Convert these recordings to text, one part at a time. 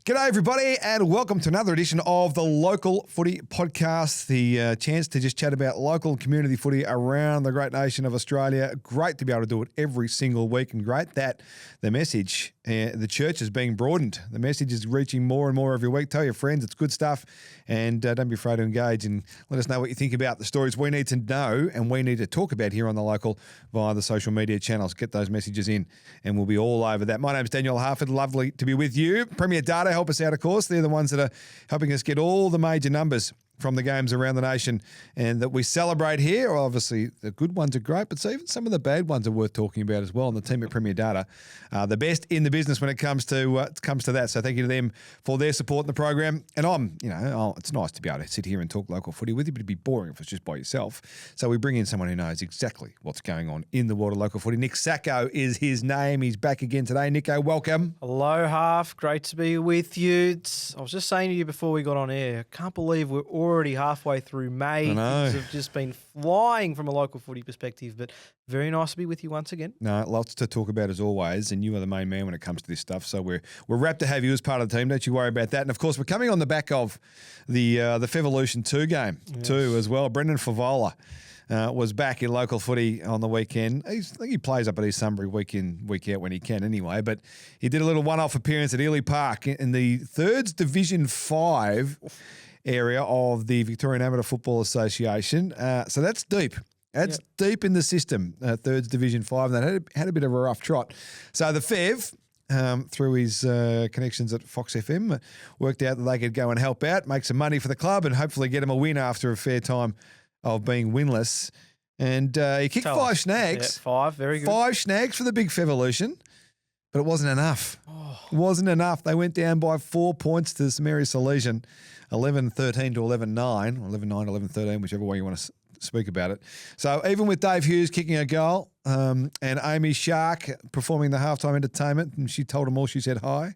G'day, everybody, and welcome to another edition of the Local Footy Podcast, the chance to just chat about local community footy around the great nation of Australia. Great to be able to do it every single week, and great that the message, the church is being broadened. The message is reaching more and more every week. Tell your friends, it's good stuff, and don't be afraid to engage and let us know what you think about the stories we need to know and we need to talk about here on the Local via the social media channels. Get those messages in, and we'll be all over that. My name's Daniel Harf. Lovely to be with you. Premier Data help us out, of course. They're the ones that are helping us get all the major numbers from the games around the nation and that we celebrate here. Obviously, the good ones are great, but even some of the bad ones are worth talking about as well. And the team at Premier Data are the best in the business when it comes to that. So thank you to them for their support in the program. And it's nice to be able to sit here and talk local footy with you, but it'd be boring if it's just by yourself. So we bring in someone who knows exactly what's going on in the world of local footy. Nick Sacco is his name. He's back again today. Nico, welcome. Hello, Harf. Great to be with you. I was just saying to you before we got on air, I can't believe we're already halfway through May. Things have just been flying from a local footy perspective, but very nice to be with you once again. No, lots to talk about as always, and you are the main man when it comes to this stuff. So we're wrapped to have you as part of the team. Don't you worry about that. And of course, we're coming on the back of the Fevolution 2 game too as well. Brendan Fevola was back in local footy on the weekend. I think he plays up at East Sunbury week in, week out when he can anyway, but he did a little one-off appearance at Ely Park in the Thirds Division 5 area of the Victorian Amateur Football Association. So that's deep. That's deep in the system, Thirds Division 5, and that had a bit of a rough trot. So the Fev, through his connections at Fox FM, worked out that they could go and help out, make some money for the club, and hopefully get him a win after a fair time of being winless. And he kicked 5 snags. Yeah, 5, very good. 5 snags for the big Fevolution, but it wasn't enough. It wasn't enough. They went down by 4 points to St Mary's Salesian, 11-13 to 11-9, or 11-9 to 11-13, whichever way you want to speak about it. So even with Dave Hughes kicking a goal and Amy Shark performing the halftime entertainment, and she told them all she said hi.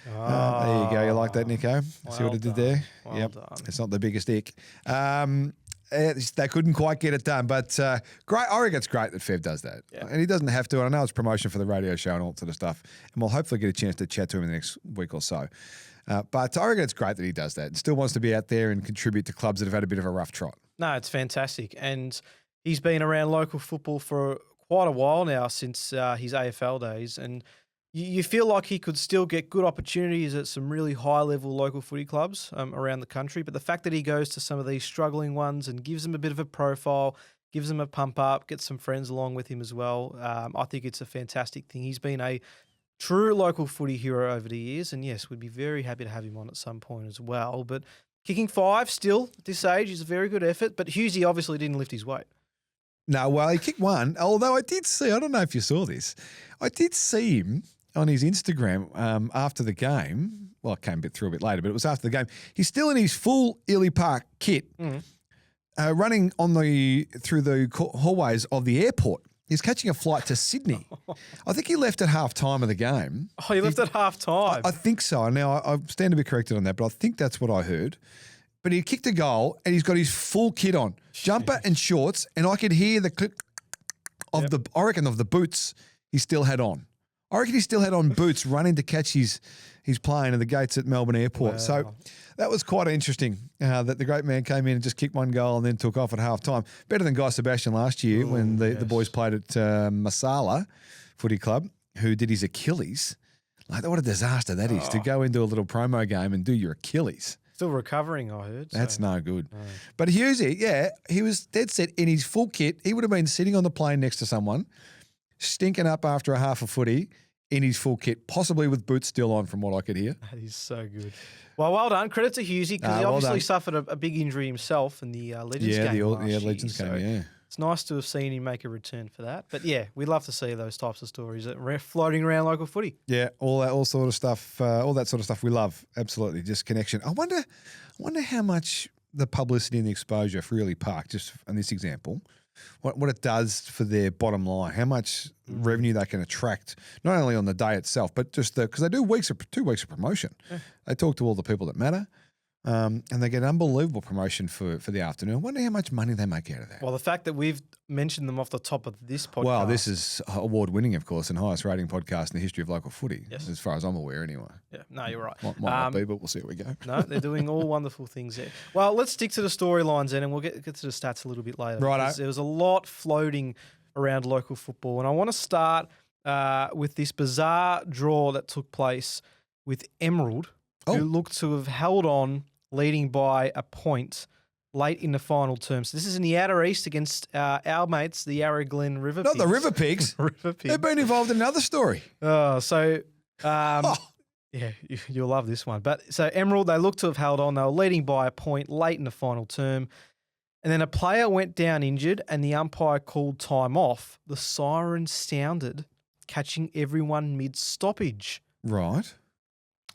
There you go. You like that, Nico? See what it did there? Well done. It's not the biggest ick. They couldn't quite get it done, but great. I reckon it's great that Fev does that. Yeah. And he doesn't have to. And I know it's promotion for the radio show and all that sort of stuff. And we'll hopefully get a chance to chat to him in the next week or so. But I reckon it's great that he does that and still wants to be out there and contribute to clubs that have had a bit of a rough trot. No, it's fantastic. And he's been around local football for quite a while now, since his AFL days. And you feel like he could still get good opportunities at some really high-level local footy clubs around the country. But the fact that he goes to some of these struggling ones and gives them a bit of a profile, gives them a pump-up, gets some friends along with him as well, I think it's a fantastic thing. He's been a true local footy hero over the years, and yes, we'd be very happy to have him on at some point as well. But kicking 5 still at this age is a very good effort, but Hughesy obviously didn't lift his weight. No, well, he kicked 1, although I did see, I don't know if you saw this, I did see him on his Instagram after the game. Well, it came through a bit later, but it was after the game. He's still in his full Ely Park kit, running through the hallways of the airport. He's catching a flight to Sydney. I think he left at half time of the game. Oh, he left at half time? I think so. Now, I stand to be corrected on that, but I think that's what I heard. But he kicked a goal and he's got his full kit on, jumper and shorts, and I could hear the click of of the boots he still had on. I reckon he still had on boots running to catch his plane at the gates at Melbourne Airport. Wow. So that was quite interesting that the great man came in and just kicked 1 goal and then took off at half time. Better than Guy Sebastian last year when the boys played at Masala Footy Club, who did his Achilles. Like, what a disaster that is, to go into a little promo game and do your Achilles. Still recovering, I heard. That's no good. No. But Hughesy, he was dead set in his full kit. He would have been sitting on the plane next to someone, stinking up after a half a footy, in his full kit, possibly with boots still on from what I could hear. That is so good. Well done. Credit to Hughesy, because he obviously suffered a big injury himself in the Legends game last year. Legends game, yeah. It's nice to have seen him make a return for that. But yeah, we'd love to see those types of stories floating around local footy. Yeah, all that sort of stuff we love. Absolutely, just connection. I wonder how much the publicity and the exposure for Ely Park, just in this example, what it does for their bottom line, how much revenue they can attract, not only on the day itself, but just because they do 2 weeks of promotion. Yeah. They talk to all the people that matter. And they get an unbelievable promotion for the afternoon. I wonder how much money they make out of that. Well, the fact that we've mentioned them off the top of this podcast. Well, this is award-winning, of course, and highest rating podcast in the history of local footy, as far as I'm aware anyway. Yeah, no, you're right. Might not be, but we'll see how we go. No, they're doing all wonderful things there. Well, let's stick to the storylines then, and we'll get to the stats a little bit later. Righto. There was a lot floating around local football, and I want to start with this bizarre draw that took place with Emerald, who looked to have held on, leading by a point late in the final term. So this is in the Outer East against our mates, the Yarra Glen River Pigs. Not the River Pigs. River Pigs. They've been involved in another story. Yeah, you'll love this one. But so Emerald, they looked to have held on. They were leading by a point late in the final term. And then a player went down injured and the umpire called time off. The siren sounded, catching everyone mid-stoppage. Right.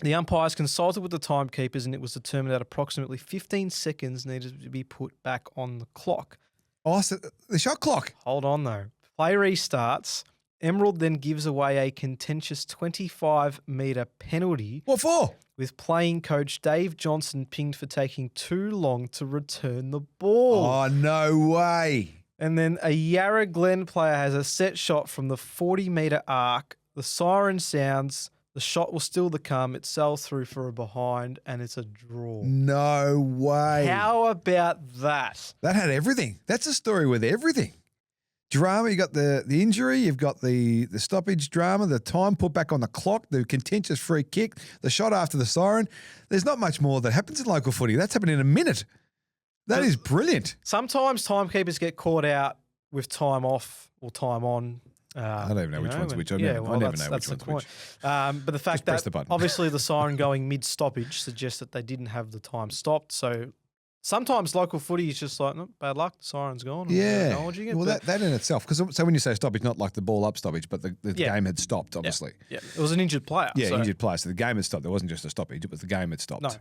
The umpires consulted with the timekeepers and it was determined that approximately 15 seconds needed to be put back on the clock. Oh, so the shot clock. Hold on, though. Play restarts. Emerald then gives away a contentious 25-metre penalty. What for? With playing coach Dave Johnson pinged for taking too long to return the ball. Oh, no way. And then a Yarra Glen player has a set shot from the 40-metre arc. The siren sounds. The shot will still to come. It sails through for a behind, and it's a draw. No way. How about that? That had everything. That's a story with everything. Drama, you got the injury, you've got the stoppage drama, the time put back on the clock, the contentious free kick, the shot after the siren. There's not much more that happens in local footy. That's happened in a minute. That is brilliant. Sometimes timekeepers get caught out with time off or time on. I don't even know which one's which. I never know which one's which. But the fact that obviously the siren going mid-stoppage suggests that they didn't have the time stopped. So sometimes local footy is just like, no, bad luck, the siren's gone. Yeah. Acknowledging it. Well, that in itself, because so when you say stoppage, not like the ball up stoppage, but the game had stopped, obviously. Yeah. It was an injured player. Yeah, injured player. So the game had stopped. There wasn't just a stoppage, but the game had stopped.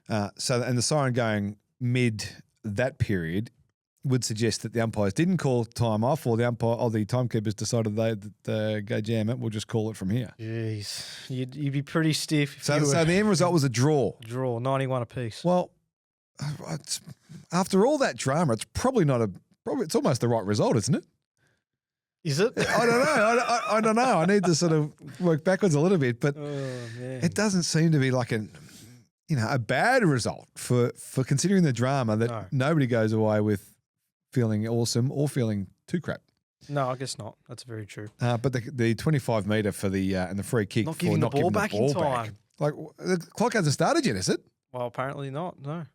No. And the siren going mid that period would suggest that the umpires didn't call time off, or the timekeepers decided they'd go jam it. We'll just call it from here. Jeez, you'd be pretty stiff. So the end result was a draw. 91 apiece. Well, after all that drama, it's probably not it's almost the right result, isn't it? Is it? I don't know. I don't know. I need to sort of work backwards a little bit, but it doesn't seem to be like a bad result for considering the drama that nobody goes away with feeling awesome or feeling too crap. No, I guess not. That's very true. But the 25 metre for the and the free kick not for giving not the ball giving back the ball in time. back. Like the clock hasn't started yet, is it? Well, apparently not. No.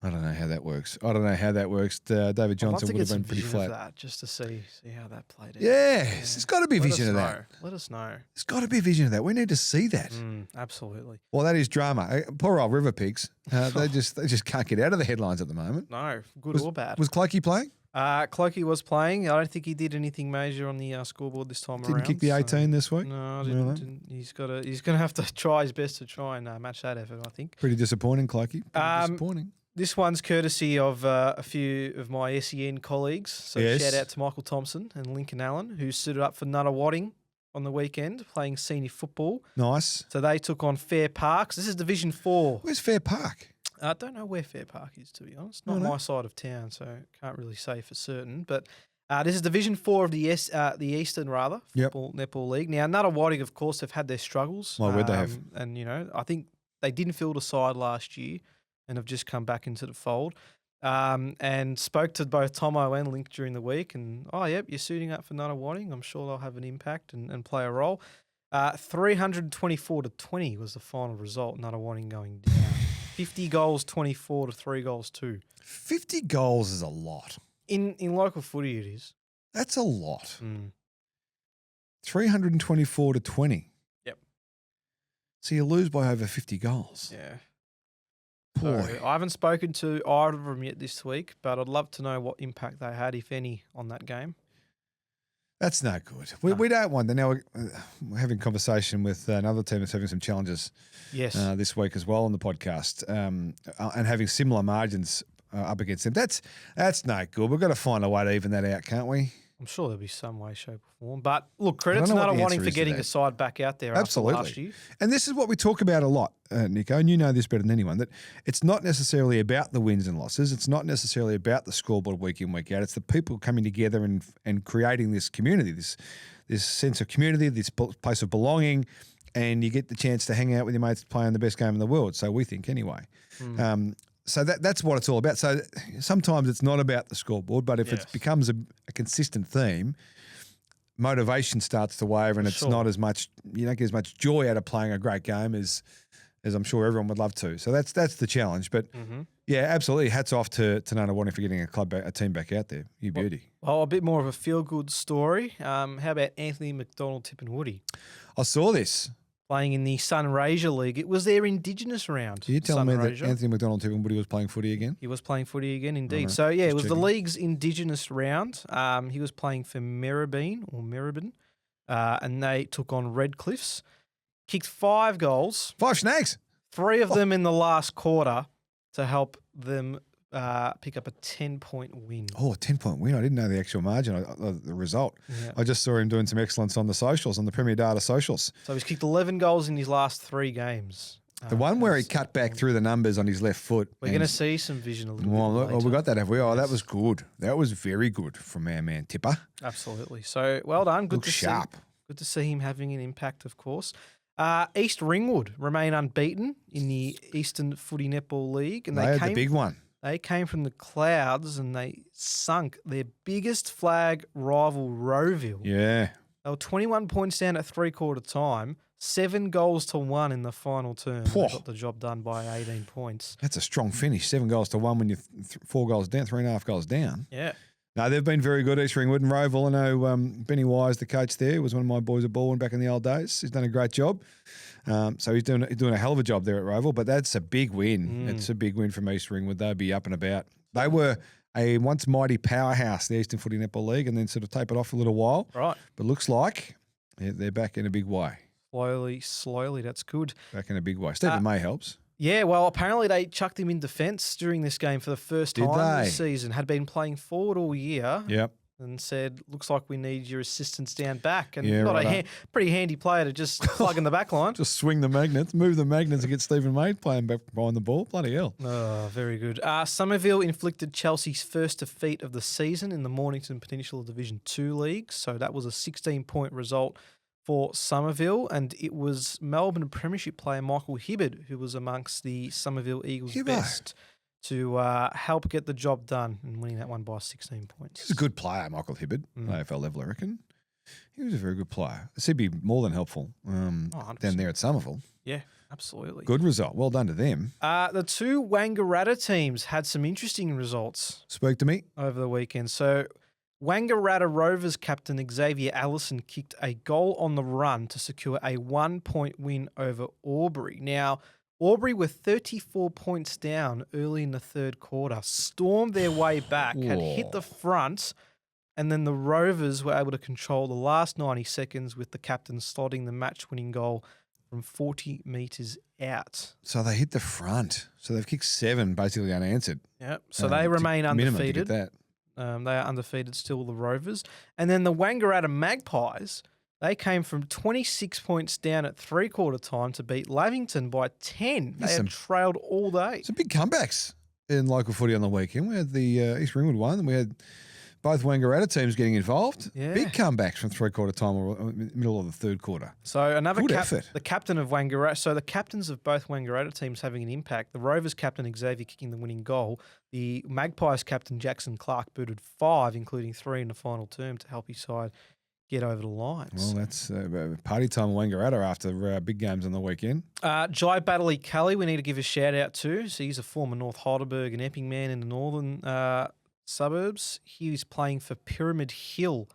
I don't know how that works. David Johnson would have been pretty flat. Of that just to see how that played out. Yes, there's got to be a vision of that. Let us know. There's got to be a vision of that. We need to see that. Absolutely. Well, that is drama. Poor old River Pigs. They just can't get out of the headlines at the moment. No, good or bad. Was Clokey playing? Clokey was playing. I don't think he did anything major on the scoreboard this time around. Didn't kick the 18 this week? No, didn't. He's going to have to try his best to try and match that effort, I think. Pretty disappointing, Clokey. Disappointing. This one's courtesy of a few of my SEN colleagues. So shout out to Michael Thompson and Lincoln Allen, who stood up for Nunawading on the weekend playing senior football. Nice. So they took on Fair Parks. This is Division 4. Where's Fair Park? I don't know where Fair Park is, to be honest. Not my side of town, so can't really say for certain. But this is Division 4 of the Eastern, football netball league. Now, Nunawading, of course, have had their struggles. Well, where'd they have? And, I think they didn't field a side last year and have just come back into the fold. And spoke to both Tomo and Link during the week. And, you're suiting up for Nunawading. I'm sure they'll have an impact and play a role. 324-20 was the final result, Nunawading going down. 50 goals, 24 to 3 goals, 2. 50 goals is a lot. In local footy, it is. That's a lot. 324-20. Yep. So you lose by over 50 goals. Yeah. Boy. So I haven't spoken to either of them yet this week, but I'd love to know what impact they had, if any, on that game. That's no good. We don't want that. Now we're having a conversation with another team that's having some challenges this week as well on the podcast and having similar margins up against them. That's no good. We've got to find a way to even that out, can't we? I'm sure there'll be some way, shape, or form. But look, I don't credit to know what Nutter the wanting answer for is to getting that. the side back out there after last Absolutely. year. And this is what we talk about a lot, Nico, and you know this better than anyone, that it's not necessarily about the wins and losses. It's not necessarily about the scoreboard week in, week out. It's the people coming together and creating this community, this sense of community, this place of belonging, and you get the chance to hang out with your mates playing the best game in the world. So we think anyway. So that's what it's all about. So sometimes it's not about the scoreboard, but if it becomes a consistent theme, motivation starts to waver, and it's not as much. You don't get as much joy out of playing a great game as I'm sure everyone would love to. So that's the challenge. But yeah, absolutely. Hats off to Nana Warning for getting a team back out there. You beauty. Well, a bit more of a feel good story. How about Anthony McDonald, Tip and Woody? I saw this. Playing in the Sunraysia League. It was their Indigenous round. Are you telling me that Anthony McDonald, Tip and Woody was playing footy again? He was playing footy again, indeed. Right. So, yeah, it was checking. the league's Indigenous round. He was playing for Meribin, and they took on Redcliffs. Kicked 5 goals. 5 snags. 3 of them in the last quarter to help them pick up a 10-point win. Oh, a 10-point win. I didn't know the actual margin, the result. Yeah. I just saw him doing some excellence on the socials, on the Premier Data socials. So he's kicked 11 goals in his last 3 games. The one where he cut back through the numbers on his left foot. We're going to see some vision a little bit later. Well, we got that, have we? Oh, that was good. That was very good from our man Tipper. Absolutely. So well done. Good Looks sharp. Good to see him having an impact, of course. East Ringwood remain unbeaten in the Eastern Footy Netball League, and They had the big one. They came from the clouds and they sunk their biggest flag rival, Rowville. Yeah. They were 21 points down at 3/4 time, 7 goals to 1 in the final term. They got the job done by 18 points. That's a strong finish. 7 goals to 1 when you're 4 goals down, 3.5 goals down. Yeah. No, they've been very good, East Ringwood and Rowville. I know Benny Wise, the coach there, was one of my boys at Baldwin back in the old days. He's done a great job. So he's doing a hell of a job there at Rowville, but that's a big win. It's a big win from East Ringwood. They'll be up and about. They were a once mighty powerhouse, the Eastern Footy Netball League, and then sort of tapered off for a little while. Right. But looks like they're back in a big way. Slowly, that's good. Back in a big way. Stephen May helps. Yeah, well, apparently they chucked him in defence during this game for the first time this season. Had been playing forward all year. Yep. And said, looks like we need your assistance down back. And Yeah, pretty handy player to just plug in the back line. Just swing the magnets, move the magnets and get Stephen May playing back behind the ball. Bloody hell. Oh, very good. Somerville inflicted Chelsea's first defeat of the season in the Mornington Peninsula Division 2 League. So that was a 16-point result for Somerville, and it was Melbourne Premiership player Michael Hibbard who was amongst the Somerville Eagles' best to help get the job done and winning that one by 16 points. He's a good player, Michael Hibbard, AFL level, I reckon. He was a very good player. This would be more than helpful down there at Somerville. Yeah, absolutely. Good result. Well done to them. The 2 Wangaratta teams had some interesting results. Spoke to me. Over the weekend. So Wangaratta Rovers captain Xavier Allison kicked a goal on the run to secure a 1-point win over Albury. Now, Albury were 34 points down early in the third quarter, stormed their way back, had hit the front, and then the Rovers were able to control the last 90 seconds with the captain slotting the match-winning goal from 40 metres out. So they hit the front. So they've kicked 7 basically unanswered. Yep. So they remain undefeated. To get that. They are undefeated still, the Rovers. And then the Wangaratta Magpies, they came from 26 points down at 3/4 time to beat Lavington by 10. They had trailed all day. Some big comebacks in local footy on the weekend. We had the East Ringwood one, and we had both Wangaratta teams getting involved. Yeah. Big comebacks from 3/4 time or middle of the third quarter. So another effort. The captain of Wangaratta. So the captains of both Wangaratta teams having an impact. The Rovers captain Xavier kicking the winning goal. The Magpies captain Jackson Clark booted 5, including 3 in the final term to help his side get over the line. Well, that's party time in Wangaratta after big games on the weekend. Jai Baddeley Kelly, we need to give a shout out to. So he's a former North Heidelberg and Epping man in the northern suburbs. He was playing for Pyramid Hill,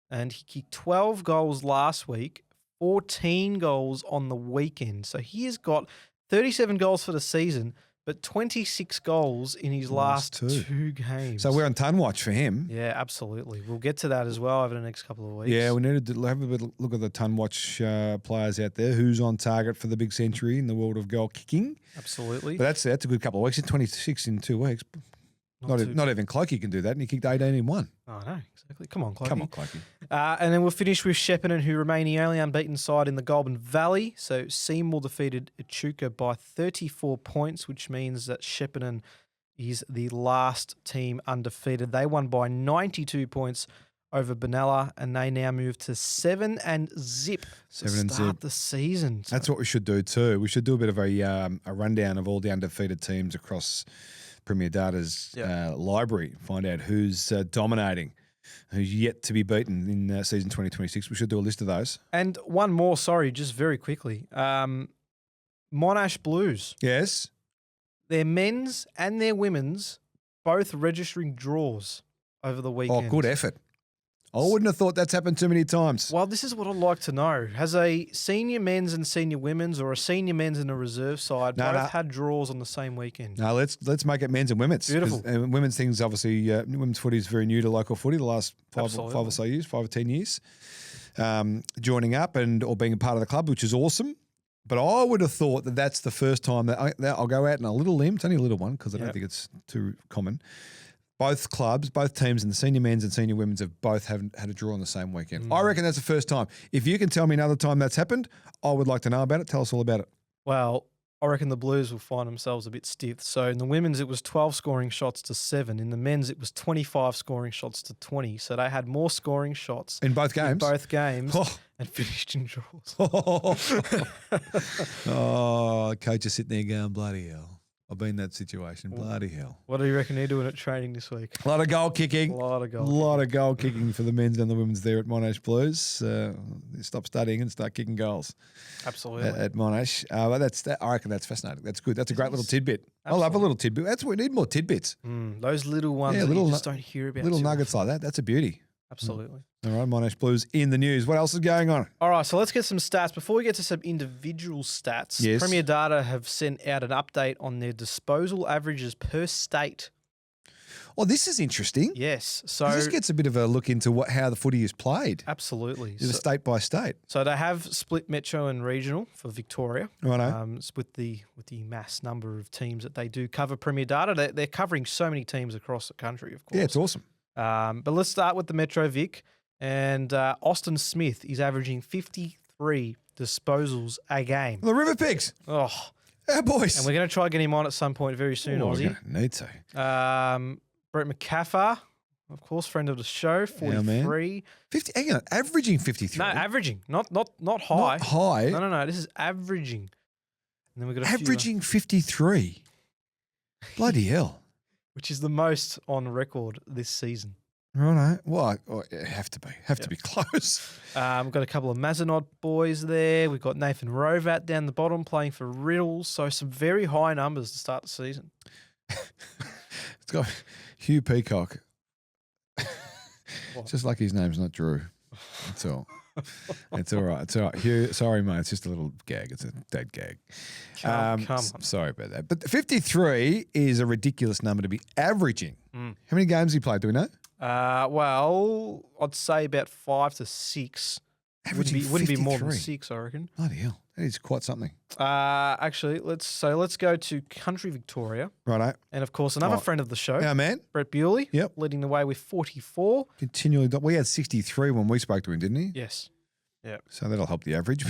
and he kicked 12 goals last week, 14 goals on the weekend. So he has got 37 goals for the season, but 26 goals in his last 2 games. So we're on ton watch for him. Yeah, absolutely. We'll get to that as well over the next couple of weeks. Yeah, we need to have a bit of look at the ton watch players out there. Who's on target for the big century in the world of goal kicking? Absolutely. But that's a good couple of weeks. 26 in 2 weeks. Not even Clokey can do that, and he kicked 18 in one. Oh, no, exactly. Come on, Clokey. Come on, Clokey. And then we'll finish with Shepparton, who remain the only unbeaten side in the Goulburn Valley. So Seymour defeated Echuca by 34 points, which means that Shepparton is the last team undefeated. They won by 92 points over Benalla, and they now move to 7 and zip to start the season. That's what we should do too. We should do a bit of a rundown of all the undefeated teams across Premier Data's library. Find out who's dominating, who's yet to be beaten in season 2026. We should do a list of those. And one more, just very quickly. Monash Blues. Yes. Their men's and their women's both registering draws over the weekend. Oh, good effort. I wouldn't have thought that's happened too many times. Well, this is what I'd like to know. Has a senior men's and senior women's, or a senior men's and a reserve side both had draws on the same weekend? No, let's make it men's and women's. Beautiful. Women's things, obviously, women's footy is very new to local footy the last 5 or so years, 5 or 10 years, joining up or being a part of the club, which is awesome. But I would have thought that that's the first time that I'll go out in a little limb. It's only a little one because I don't think it's too common. Both clubs, both teams in the senior men's and senior women's have both had a draw on the same weekend. I reckon that's the first time. If you can tell me another time that's happened, I would like to know about it. Tell us all about it. Well, I reckon the Blues will find themselves a bit stiff. So in the women's, it was 12 scoring shots to 7. In the men's, it was 25 scoring shots to 20. So they had more scoring shots in both games. And finished in draws. Oh, coach is sitting there going, bloody hell. I've been in that situation. Bloody hell. What do you reckon they're doing at training this week? A lot of goal kicking. A lot of goal kicking for the men's and the women's there at Monash Blues. Stop studying and start kicking goals. Absolutely. At Monash. But I reckon that's fascinating. That's good. That's a great little tidbit. Absolutely. I love a little tidbit. That's what we need, more tidbits. Those little ones that you just don't hear about. Little nuggets like that. That's a beauty. Absolutely. All right, Monash Blues in the news. What else is going on? All right, so let's get some stats. Before we get to some individual stats, Premier Data have sent out an update on their disposal averages per state. Oh, this is interesting. Yes. So this gets a bit of a look into how the footy is played. Absolutely. Is it state by state? So they have split metro and regional for Victoria. Righto. With the mass number of teams that they do cover Premier Data. They're covering so many teams across the country, of course. Yeah, it's awesome. But let's start with the Metro Vic. And Austin Smith is averaging 53 disposals a game. The River Pigs. Oh. Our boys. And we're going to try to get him on at some point very soon, Aussie. We're need to. Brett McCaffar, of course, friend of the show, 43. 50. Hang on, averaging 53. No, averaging, not high. Not high. No. This is averaging. And then we've got averaging 53. Bloody hell. Which is the most on record this season. Righto. Well, have to be close. We've got a couple of Mazenod boys there. We've got Nathan Rovat down the bottom playing for Riddles. So some very high numbers to start the season. It's got Hugh Peacock. Just like his name's not Drew. That's all. It's all right. It's all right. Hugh, sorry, mate. It's just a little gag. It's a dead gag. Come on. Sorry about that. But 53 is a ridiculous number to be averaging. How many games he played? Do we know? Well, I'd say about 5 to 6. Wouldn't be more than 6, I reckon. Bloody hell. That is quite something. Actually, let's go to Country Victoria. Righto. And of course, another friend of the show. Our man. Brett Bewley. Yep. Leading the way with 44. Continually. We had 63 when we spoke to him, didn't he? Yes. Yeah. So that'll help the average.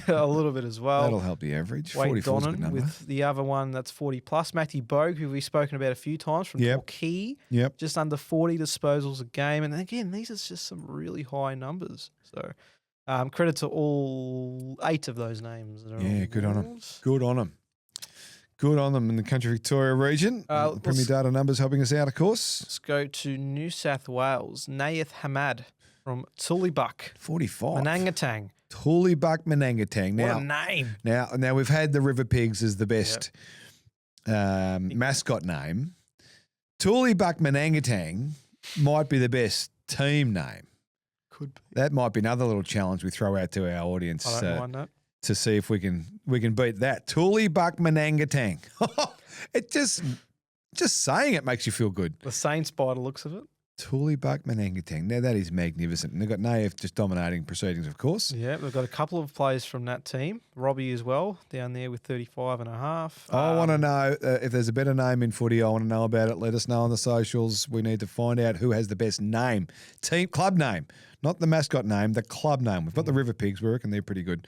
A little bit as well. That'll help the average. Wade 44 is a good Donnan number. with the other one that's 40 plus. Matthew Bogue, who we've spoken about a few times from Torquay. Yep. Just under 40 disposals a game. And again, these are just some really high numbers. So credit to all 8 of those names. Good on them. Good on them. Good on them in the Country Victoria region. Premier Data numbers helping us out, of course. Let's go to New South Wales. Nayeth Hamad from Tullybuck. 45. Manangatang. Tullybuck Manangatang. What a name. Now we've had the River Pigs as the best mascot name. Tullybuck Manangatang might be the best team name. Could be. That might be another little challenge we throw out to our audience. I don't mind that. To see if we can beat that. Tullybuck Manangatang. It just saying it makes you feel good. The Saints by the looks of it. Tuli Manangatang. Now that is magnificent. And they've got Naif just dominating proceedings, of course. Yeah, we've got a couple of players from that team. Robbie as well, down there with 35.5. I want to know if there's a better name in footy. I want to know about it. Let us know on the socials. We need to find out who has the best name. Team club name, not the mascot name, the club name. We've got the River Pigs. We reckon they're pretty good.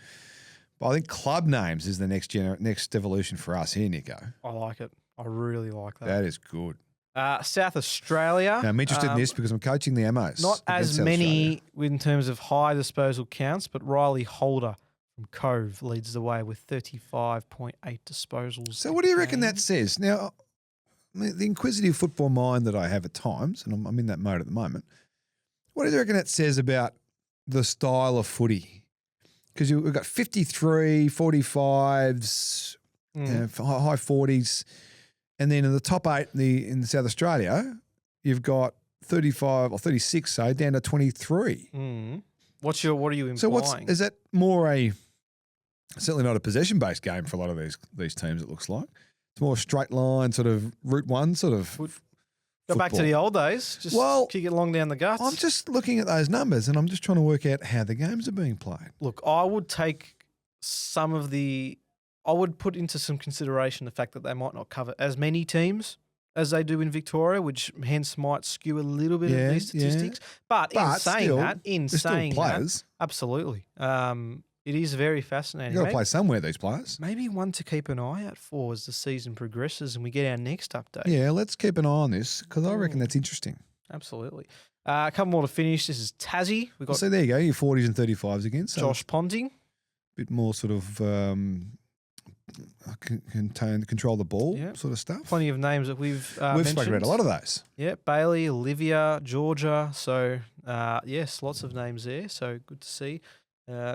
But I think club names is the next evolution for us here, Nico. I like it. I really like that. That is good. South Australia. Now, I'm interested in this because I'm coaching the Amos. Not as many in terms of high disposal counts, but Riley Holder from Cove leads the way with 35.8 disposals. So what do you reckon that says? Now, the inquisitive football mind that I have at times, and I'm in that mode at the moment, what do you reckon that says about the style of footy? Because we've got 53, 45s, high 40s. And then in the top 8 in South Australia, you've got 35 or 36, say, down to 23. What are you implying? So is that more certainly not a possession-based game for a lot of these teams, it looks like. It's more straight line, sort of route one, sort of Go back to the old days. Just kick it long down the guts. I'm just looking at those numbers and I'm just trying to work out how the games are being played. Look, I would take I would put into some consideration the fact that they might not cover as many teams as they do in Victoria, which hence might skew a little bit of these statistics. But in saying that, absolutely. It is very fascinating. You've got to play somewhere, these players. Maybe one to keep an eye out for as the season progresses and we get our next update. Yeah, let's keep an eye on this because I reckon that's interesting. Absolutely. A couple more to finish. This is Tassie. We've got so there you go, your 40s and 35s again. So Josh Ponting. A bit more sort of control the ball sort of stuff. Plenty of names that we've spoken about a lot of those. Yeah, Bailey, Olivia, Georgia. So, yes, lots of names there. So good to see.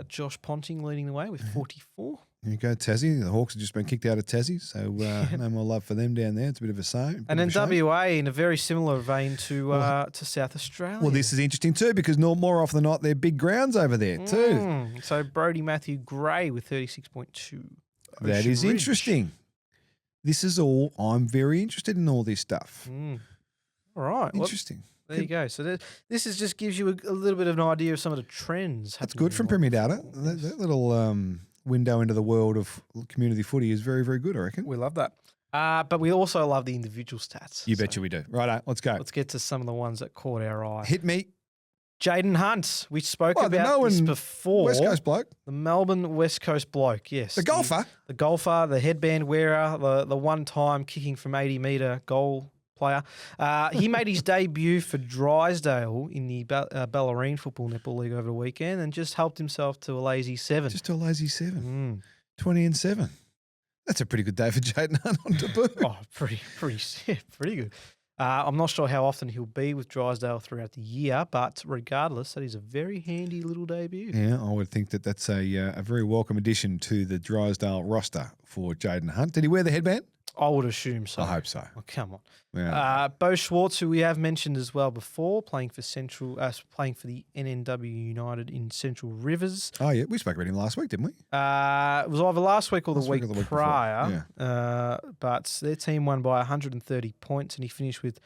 Josh Ponting leading the way with 44. There you go, Tassie. The Hawks have just been kicked out of Tassie, so no more love for them down there. It's a bit of a shame. And then WA in a very similar vein to South Australia. Well, this is interesting too because more often than not, they're big grounds over there too. So Brodie Matthew Gray with 36.2. That is interesting. This is all. I'm very interested in all this stuff. All right. Interesting. There you go. So this just gives you a little bit of an idea of some of the trends. That's good from Premier Data. That little window into the world of community footy is very, very good, I reckon. We love that. But we also love the individual stats. You betcha we do. Righto, let's go. Let's get to some of the ones that caught our eye. Hit me. Jaden Hunt. We spoke about this before. West Coast bloke. The Melbourne West Coast bloke, yes. The golfer. The golfer, the headband wearer, the one-time kicking from 80-metre goal player. He made his debut for Drysdale in the Ballerine Football Netball League over the weekend and just helped himself to a lazy 7. Just to a lazy 7. 20-7. That's a pretty good day for Jaden Hunt on debut. Oh, pretty good. I'm not sure how often he'll be with Drysdale throughout the year, but regardless, that is a very handy little debut. Yeah, I would think that's a very welcome addition to the Drysdale roster for Jaden Hunt. Did he wear the headband? I would assume so. I hope so. Oh, come on. Yeah. Bo Schwartz, who we have mentioned as well before, playing for the NNW United in Central Rivers. Oh, yeah. We spoke about him last week, didn't we? It was either last week or the week prior. Yeah. But their team won by 130 points, and he finished with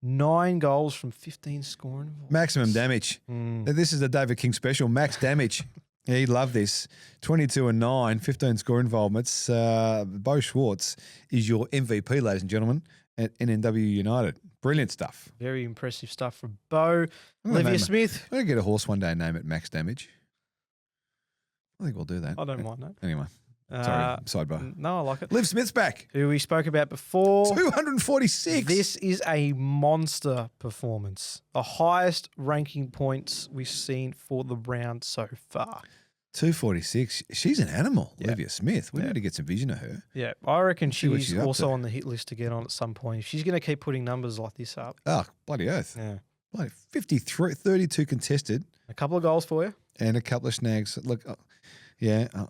9 goals from 15 scoring. Maximum damage. This is the David King special. Max damage. Yeah, he'd love this. 22-9, 15 score involvements. Bo Schwartz is your MVP, ladies and gentlemen, at NNW United. Brilliant stuff. Very impressive stuff from Bo. Olivia Smith. I'm going to get a horse one day and name it Max Damage. I think we'll do that. I don't mind that. Anyway. Sorry, sidebar. No, I like it. Liv Smith's back. Who we spoke about before. 246. This is a monster performance. The highest ranking points we've seen for the round so far. 246. She's an animal, Olivia Smith. We need to get some vision of her. Yeah, I reckon she's also on the hit list to get on at some point. If she's going to keep putting numbers like this up. Oh, bloody oath. Yeah. Bloody 53, 32 contested. A couple of goals for you. And a couple of snags. Look, I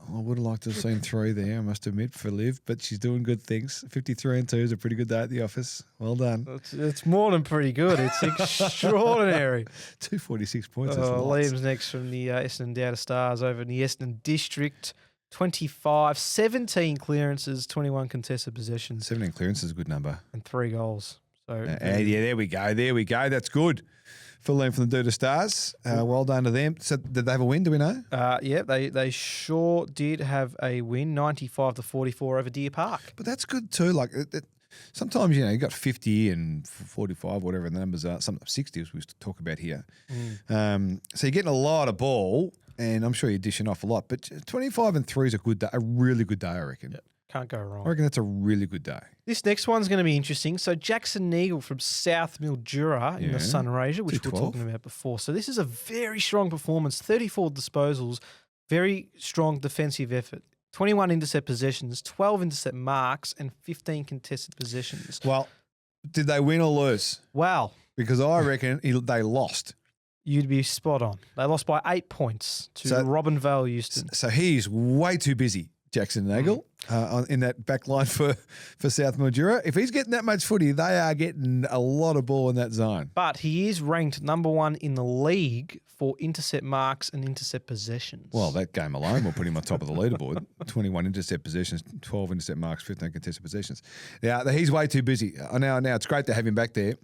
would have liked to have seen 3 there, I must admit, for Liv, but she's doing good things. 53-2 is a pretty good day at the office. Well done. It's more than pretty good. It's extraordinary. 246 points. Liam's next from the Essendon Downer Stars over in the Essendon District. 25, 17 clearances, 21 contested possessions. 17 clearances is a good number. And 3 goals. So yeah, there we go. There we go. That's good. Full length from the Duda Stars. Well done to them. So did they have a win? Do we know? Yeah, they sure did have a win, 95-44 over Deer Park. But that's good too. Like sometimes, you got 50 and 45, whatever the numbers are. Sometimes 60 as we used to talk about here. So you're getting a lot of ball, and I'm sure you're dishing off a lot. But 25 and 3 is a good day, a really good day, I reckon. Yep. Can't go wrong. I reckon that's a really good day. This next one's going to be interesting. So Jackson Neagle from South Mildura in the Sunraysia, which we were talking about before. So this is a very strong performance, 34 disposals, very strong defensive effort. 21 intercept possessions, 12 intercept marks, and 15 contested possessions. Well, did they win or lose? Wow. Because I reckon they lost. You'd be spot on. They lost by 8 points to Robin Vale Euston. So he's way too busy, Jackson Nagel, in that back line for South Mildura. If he's getting that much footy, they are getting a lot of ball in that zone. But he is ranked number 1 in the league for intercept marks and intercept possessions. Well, that game alone will put him on top of the leaderboard. 21 intercept possessions, 12 intercept marks, 15 contested possessions. Now, he's way too busy. Now it's great to have him back there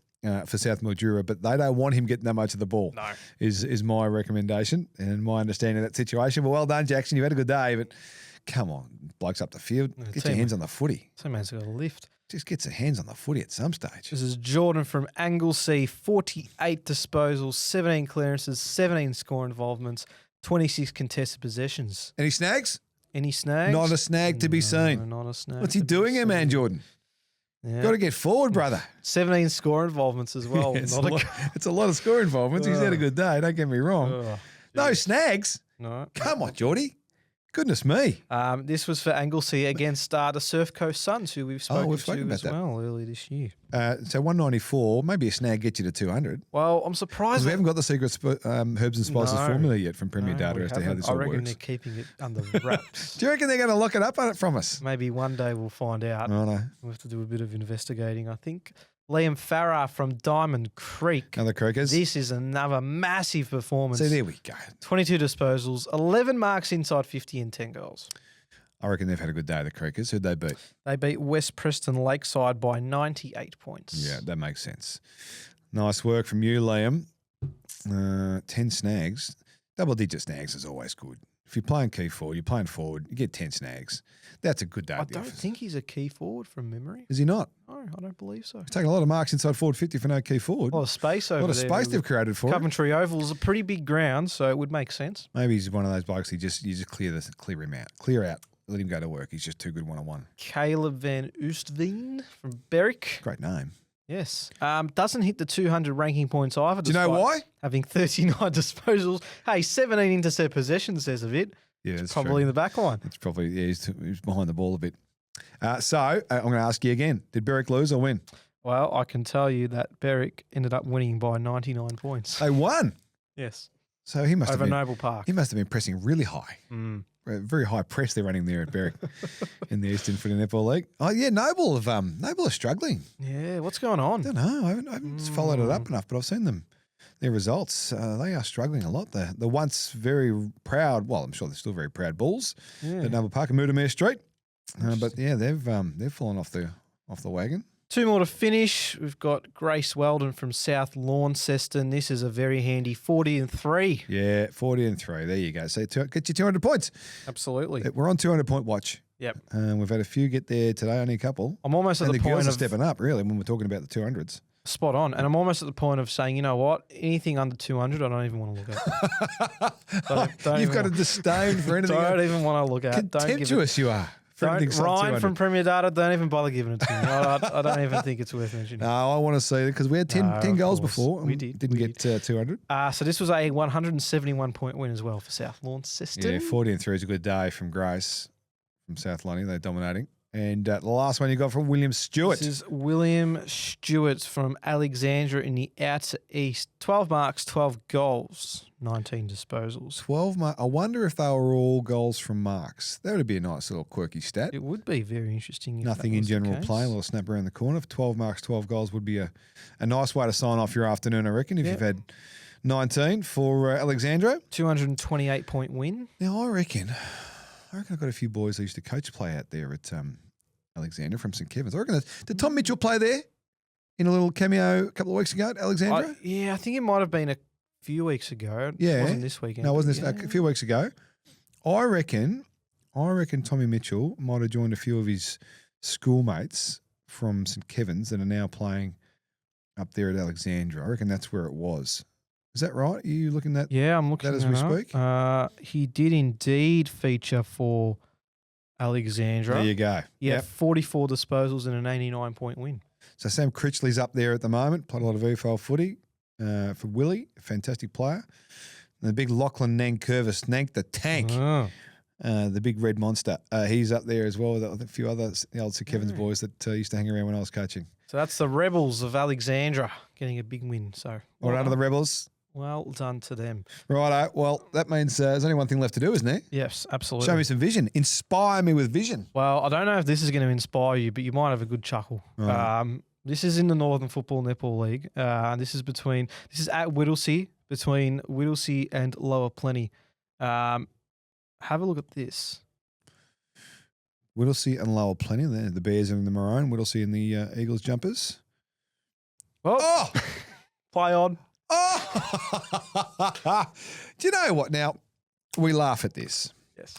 for South Mildura, but they don't want him getting that much of the ball. No. Is my recommendation and my understanding of that situation. But well done, Jackson. You've had a good day, but come on, blokes up the field. Get your hands on the footy. Some man's got a lift. Just gets their hands on the footy at some stage. This is Jordan from Anglesea, 48 disposals, 17 clearances, 17 score involvements, 26 contested possessions. Any snags? Any snags? Not a snag to be seen. Not a snag. What's he doing here, man, Jordan? Yeah. Got to get forward, brother. 17 score involvements as well. Yeah, it's a lot of score involvements. He's had a good day, don't get me wrong. No snags? No. Come on, Geordie. Goodness me. This was for Anglesea against the Surf Coast Suns, who we've spoken to about as that. well earlier this year. So 194, maybe a snag gets you to 200. Well, I'm surprised. We haven't got the secret herbs and spices formula yet from Premier Data as to how this all works. I reckon they're keeping it under wraps. Do you reckon they're going to lock it up from us? Maybe one day we'll find out. Oh, no. We'll have to do a bit of investigating, I think. Liam Farrar from Diamond Creek. Another Croakers. This is another massive performance. See, there we go. 22 disposals, 11 marks inside 50 and 10 goals. I reckon they've had a good day, the Croakers. Who'd they beat? They beat West Preston Lakeside by 98 points. Yeah, that makes sense. Nice work from you, Liam. 10 snags. Double-digit snags is always good. If you're playing key forward, you're playing forward, you get 10 snags. That's a good day. I don't think he's a key forward from memory. Is he not? No, I don't believe so. He's taking a lot of marks inside forward 50 for no key forward. A lot of space over there. A lot of space they've created for him. Coventry Oval is a pretty big ground, so it would make sense. Maybe he's one of those blokes you just clear him out. Clear out. Let him go to work. He's just too good one-on-one. Caleb Van Oostveen from Berwick. Great name. Yes. Doesn't hit the 200 ranking points either. Do you know why? Having 39 disposals. Hey, 17 intercept possessions says a bit. Yeah, it's probably true. in the back line. It's probably, he's behind the ball a bit. So I'm going to ask you again. Did Berwick lose or win? Well, I can tell you that Berwick ended up winning by 99 points. They won? Yes. So he must have been Noble Park. He must have been pressing really high. Very high press they're running there at Berwick in the Eastern Footy Netball League. Oh yeah, Noble are struggling. Yeah, what's going on? I don't know. I haven't followed it up enough, but I've seen their results. They are struggling a lot. The once very proud, well, I'm sure they're still very proud Bulls at Noble Park and Moodamere Street. But yeah, they've fallen off the wagon. 2 more to finish. We've got Grace Weldon from South Launceston. This is a very handy 40 and 3. Yeah, 40 and 3. There you go. So get you 200 points. Absolutely. We're on 200 point watch. Yep. We've had a few get there today, only a couple. I'm almost at the point girls of are stepping up really when we're talking about the 200s. Spot on. And I'm almost at the point of saying, you know what? Anything under 200, I don't even want to look at. You've got a disdain for anything. Don't even want to look at. Contemptuous you are. Ryan from Premier Data, don't even bother giving it to me. I don't even think it's worth mentioning. No, I want to see it because we had 10 goals before. We did. Didn't get 200. So this was a 171-point win as well for South Launceston. Yeah, 40 and 3 is a good day from Grace, from South Lonnie. They're dominating. And the last one you got from William Stewart. This is William Stewart from Alexandra in the outer east. 12 marks, 12 goals, 19 disposals. 12 marks. I wonder if they were all goals from marks. That would be a nice little quirky stat. It would be very interesting. Nothing in general play, a little snap around the corner. 12 marks, 12 goals would be a nice way to sign off your afternoon, I reckon, if you've had 19 for Alexandra. 228-point win. Now, I reckon I've got a few boys that used to coach play out there at Alexandra from St. Kevin's. I reckon did Tom Mitchell play there? in a little cameo a couple of weeks ago at Alexandra? I think it might have been a few weeks ago. Yeah. It wasn't this weekend. No, it wasn't this, a few weeks ago. I reckon Tommy Mitchell might have joined a few of his schoolmates from St Kevin's that are now playing up there at Alexandra. I reckon that's where it was. Is that right? Are you looking at Yeah, I'm looking that as that we up. speak? He did indeed feature for Alexandra. There you go. Yeah, 44 disposals and an 89-point win. So Sam Critchley's up there at the moment. Played a lot of EFL footy for Willie, a fantastic player. And the big Lachlan Nankervis, Nank the Tank, the big red monster. He's up there as well with a few other the old St Kevin's boys that used to hang around when I was coaching. So that's the Rebels of Alexandra getting a big win. So Well done to the Rebels. Well done to them. Righto. Well, that means there's only one thing left to do, isn't there? Yes, absolutely. Show me some vision. Inspire me with vision. Well, I don't know if this is going to inspire you, but you might have a good chuckle. Right. This is in the Northern Football Netball League. This is at Whittlesea, between Whittlesea and Lower Plenty. Have a look at this. Whittlesea and Lower Plenty. The Bears are in the maroon. Whittlesea in the Eagles jumpers. Oh! Play on. Oh! Do you know what? Now, we laugh at this. Yes.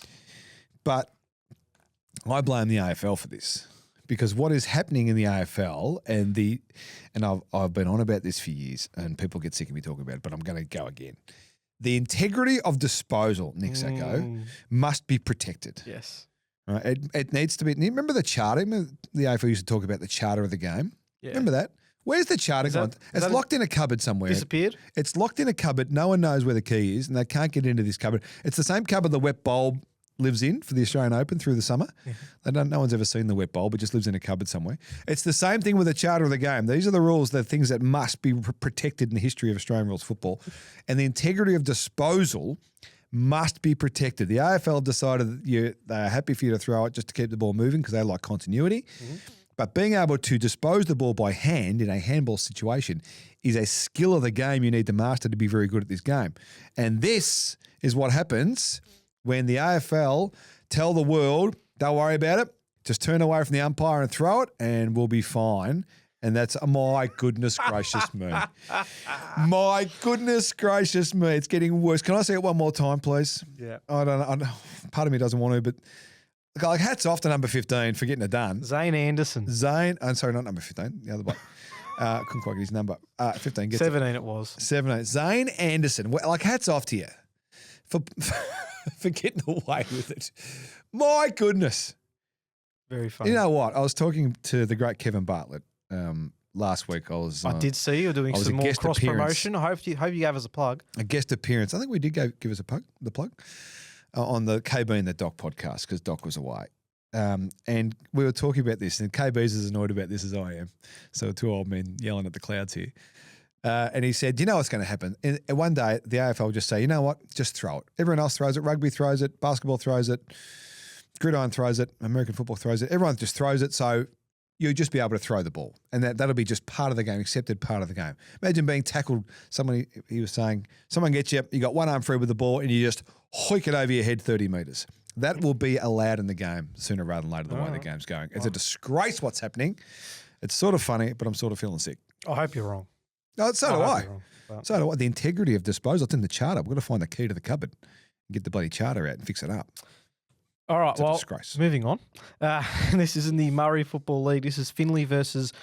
But I blame the AFL for this. Because what is happening in the AFL and I've been on about this for years and people get sick of me talking about it, but I'm going to go again. The integrity of disposal, Nick Sacco, must be protected. Yes. Right? It needs to be. Remember the charter? Remember the AFL used to talk about the charter of the game? Yeah. Remember that? Where's the charter gone? It's locked in a cupboard somewhere. Disappeared? It's locked in a cupboard. No one knows where the key is and they can't get into this cupboard. It's the same cupboard the wet bulb lives in for the Australian Open through the summer. Yeah. No one's ever seen the wet bulb. It just lives in a cupboard somewhere. It's the same thing with the charter of the game. These are the rules, the things that must be protected in the history of Australian rules football. And the integrity of disposal must be protected. The AFL decided that they're happy for you to throw it just to keep the ball moving because they like continuity. Mm-hmm. But being able to dispose the ball by hand in a handball situation is a skill of the game you need to master to be very good at this game. And this is what happens when the AFL tell the world, don't worry about it, just turn away from the umpire and throw it and we'll be fine. And that's, my goodness gracious me. My goodness gracious me. It's getting worse. Can I say it one more time, please? Yeah. I don't know. Part of me doesn't want to, but like hats off to number 15 for getting it done. Zane Anderson. I'm sorry, not number 15, the other one. Couldn't quite get his number. 15 gets 17 it was. 17. Zane Anderson. Like hats off to you for getting away with it. My goodness. Very funny. You know what? I was talking to the great Kevin Bartlett last week. I did see you doing some more cross promotion. I hope you gave us a plug. A guest appearance. I think we did give us the plug on the KB and the Doc podcast because Doc was away. And we were talking about this, and KB's as annoyed about this as I am. So two old men yelling at the clouds here. And he said, you know what's going to happen? And one day, the AFL will just say, you know what? Just throw it. Everyone else throws it. Rugby throws it. Basketball throws it. Gridiron throws it. American football throws it. Everyone just throws it. So you'll just be able to throw the ball. And that'll be just part of the game, accepted part of the game. Imagine being tackled. He was saying, someone gets you, you got one arm free with the ball, and you just hoik it over your head 30 metres. That will be allowed in the game sooner rather than later, the way the game's going. It's a disgrace what's happening. It's sort of funny, but I'm sort of feeling sick. I hope you're wrong. No, so do I. So do I. The integrity of disposal, it's in the charter. We've got to find the key to the cupboard and get the bloody charter out and fix it up. All right, it's a disgrace. Moving on. This is in the Murray Football League. This is Finley versus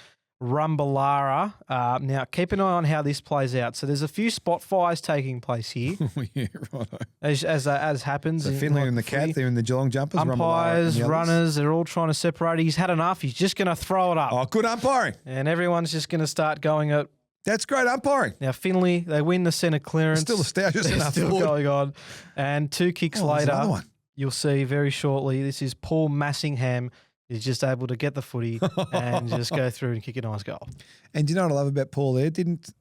Rumballara. Now, keep an eye on how this plays out. So there's a few spot fires taking place here. Yeah, right. As happens. So Finley and the Cat, they're in the Geelong jumpers. Umpires, runners, they're all trying to separate. He's had enough. He's just going to throw it up. Oh, good umpiring. And everyone's just going to start going at... That's great umpiring. Now, Finley, they win the centre clearance. Still a Stouches enough. Still going on. And 2 kicks later, you'll see very shortly, this is Paul Massingham. He's just able to get the footy and just go through and kick a nice goal. And do you know what I love about Paul there? Didn't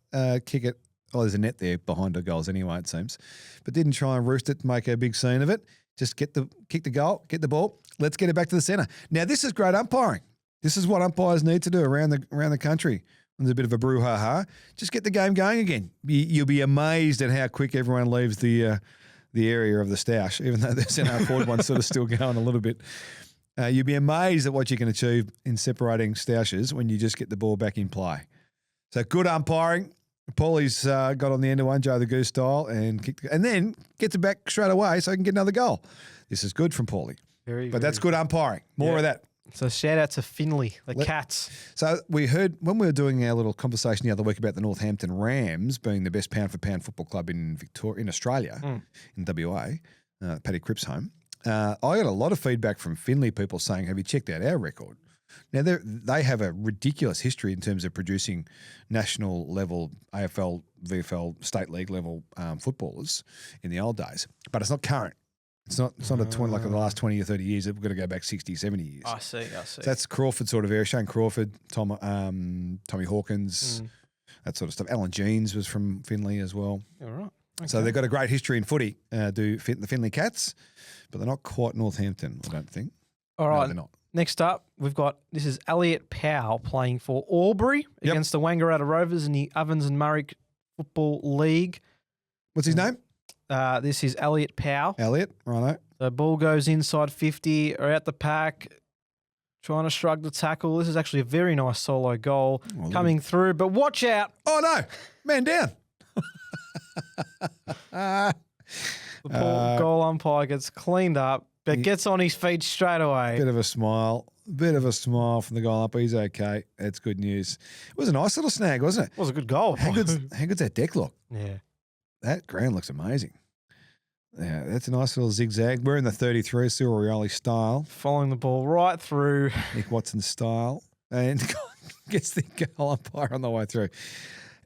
kick it. Oh, there's a net there behind the goals anyway, it seems. But didn't try and roost it, make a big scene of it. Just kick the goal, get the ball. Let's get it back to the centre. Now, this is great umpiring. This is what umpires need to do around the country. When there's a bit of a brouhaha, just get the game going again. You'll be amazed at how quick everyone leaves the area of the stoush, even though the centre forward one's sort of still going a little bit. You'll be amazed at what you can achieve in separating stoushes when you just get the ball back in play. So good umpiring. Paulie's got on the end of one, Joe the Goose style, and kicked, and then gets it back straight away so he can get another goal. This is good from Paulie. But that's good umpiring. More of that. So shout out to Finley, the Cats. So we heard when we were doing our little conversation the other week about the Northampton Rams being the best pound-for-pound football club in Australia, in WA, Paddy Cripps' home. I got a lot of feedback from Finley people saying, have you checked out our record? Now, they have a ridiculous history in terms of producing national level AFL, VFL, state league level footballers in the old days, but it's not current. It's not a 20, like in the last 20 or 30 years. We've got to go back 60, 70 years. I see. So that's Crawford sort of area. Shane Crawford, Tommy Hawkins, that sort of stuff. Alan Jeans was from Finley as well. All right. Okay. So they've got a great history in footy, the Finley Cats, but they're not quite Northampton, I don't think. All right. No, they're not. Next up, this is Elliot Powell playing for Albury against the Wangaratta Rovers in the Ovens and Murray Football League. What's his name? This is Elliot Powell. Elliot, righto. The ball goes inside 50, or out the pack, trying to shrug the tackle. This is actually a very nice solo goal coming through, but watch out. Oh, no. Man down. The poor goal umpire gets cleaned up, but gets on his feet straight away. Bit of a smile from the goal umpire. He's okay. That's good news. It was a nice little snag, wasn't it? It was a good goal. How good's that deck look? Yeah. That ground looks amazing. Yeah, that's a nice little zigzag. We're in the 33, Cyril Rioli style. Following the ball right through. Nick Watson style. And gets the goal umpire on the way through.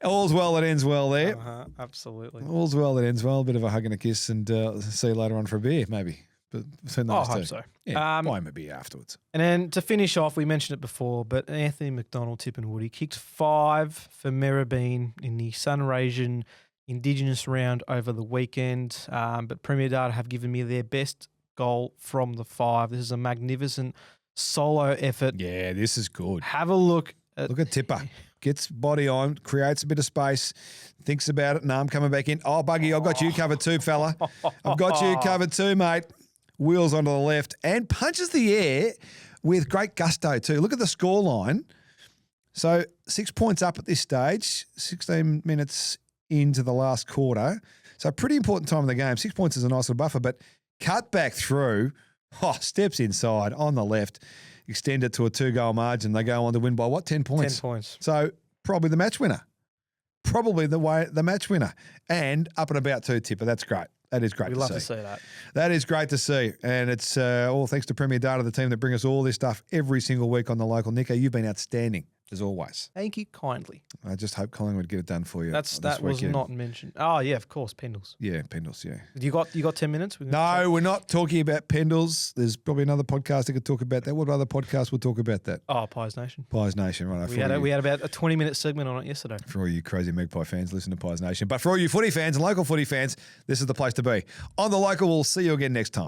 All's well that ends well there. Absolutely. All's well that ends well. A bit of a hug and a kiss, and see you later on for a beer, maybe. But between those I hope two. so. Yeah, buy him a beer afterwards. And then to finish off, we mentioned it before, but Anthony McDonald, Tip and Woody kicked 5 for Merrabeen in the Sunraysian Indigenous round over the weekend. But Premier Data have given me their best goal from the 5. This is a magnificent solo effort. Yeah, this is good. Have a look. Look at Tipper. Gets body on, creates a bit of space, thinks about it, and I'm coming back in. Oh, Buggy, I've got you covered too, fella. I've got you covered too, mate. Wheels onto the left and punches the air with great gusto too. Look at the scoreline. So 6 points up at this stage, 16 minutes into the last quarter. So pretty important time in the game. 6 points is a nice little buffer, but cut back through, steps inside on the left, extend it to a 2-goal margin. They go on to win by what, 10 points? 10 points. So probably the match winner. Probably the match winner. And up and about too, Tipper. That's great. That is great We'd to see. love to see that. That is great to see. And it's all thanks to Premier Data, the team that bring us all this stuff every single week on the local. Nico, you've been outstanding, as always. Thank you kindly. I just hope Collingwood get it done for you. That was not mentioned. Oh, yeah, of course, Pendles. Yeah, Pendles, yeah. You got 10 minutes? No, we're not talking about Pendles. There's probably another podcast that could talk about that. What other podcast will talk about that? Oh, Pies Nation. Pies Nation, right. We had about a 20-minute segment on it yesterday. For all you crazy Magpie fans, listen to Pies Nation. But for all you footy fans and local footy fans, this is the place to be. On the local, we'll see you again next time.